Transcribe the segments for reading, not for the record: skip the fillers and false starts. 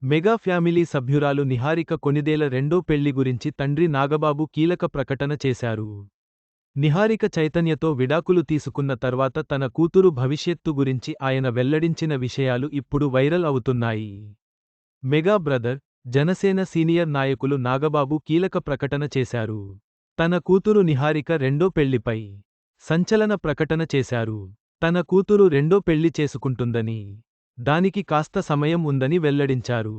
Mega family సభ్యురాలు నిహారిక కొణిదేల రెండో పెళ్లి గురించి తండ్రి నాగబాబు కీలక ప్రకటన చేశారు. నిహారిక చైతన్యతో విడాకులు తీసుకున్న తర్వాత తన కూతురు భవిష్యత్తు గురించి ఆయన వెల్లడించిన విషయాలు ఇప్పుడు వైరల్ అవుతున్నాయి. మెగా బ్రదర్, జనసేన సీనియర్ నాయకులు నాగబాబు కీలక ప్రకటన చేశారు. తన కూతురు నిహారిక రెండో పెళ్లిపై సంచలన ప్రకటన చేశారు. తన కూతురు రెండో పెళ్లి చేసుకుంటుందని, దానికి కాస్త సమయం ఉందని వెల్లడించారు.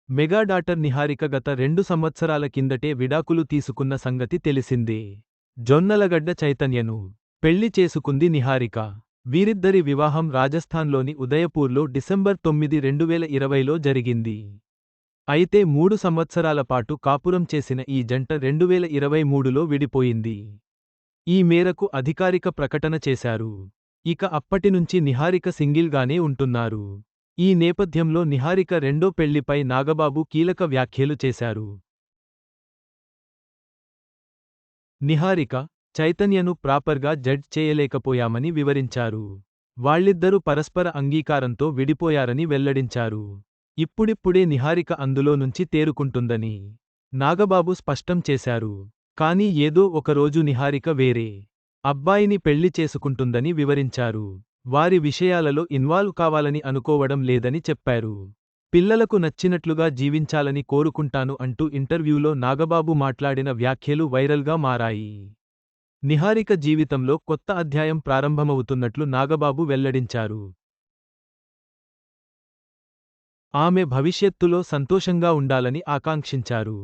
మెగా డాటర్ నిహారిక గత 2 సంవత్సరాల కిందటే విడాకులు తీసుకున్న సంగతి తెలిసిందే. జొన్నలగడ్డ చైతన్యను పెళ్లి చేసుకుంది నిహారిక. వీరిద్దరి వివాహం రాజస్థాన్లోని ఉదయపూర్లో డిసెంబర్ 9, 2020లో జరిగింది. అయితే 3 సంవత్సరాల పాటు కాపురం చేసిన ఈ జంట 2023లో విడిపోయింది. ఈ మేరకు అధికారిక ప్రకటన చేశారు. ఇక అప్పటినుంచి నిహారిక సింగిల్గానే ఉంటున్నారు. ఈ నేపథ్యంలో నిహారిక రెండో పెళ్లిపై నాగబాబు కీలక వ్యాఖ్యలు చేశారు. నిహారిక, చైతన్యను ప్రాపర్గా జడ్జ్ చేయలేకపోయామని వివరించారు. వాళ్ళిద్దరూ పరస్పర అంగీకారంతో విడిపోయారని వెల్లడించారు. ఇప్పుడిప్పుడే నిహారిక అందులో నుంచి తేరుకుంటుందని నాగబాబు స్పష్టం చేశారు. కానీ ఏదో ఒకరోజు నిహారిక వేరే అబ్బాయిని పెళ్లి చేసుకుంటుందని వివరించారు. వారి విషయాలలో ఇన్వాల్వ్ కావాలని అనుకోవడం లేదని చెప్పారు. పిల్లలకు నచ్చినట్లుగా జీవించాలని కోరుకుంటాను అంటూ ఇంటర్వ్యూలో నాగబాబు మాట్లాడిన వ్యాఖ్యలు వైరల్గా మారాయి. నిహారిక జీవితంలో కొత్త అధ్యాయం ప్రారంభమవుతున్నట్లు నాగబాబు వెల్లడించారు. ఆమె భవిష్యత్తులో సంతోషంగా ఉండాలని ఆకాంక్షించారు.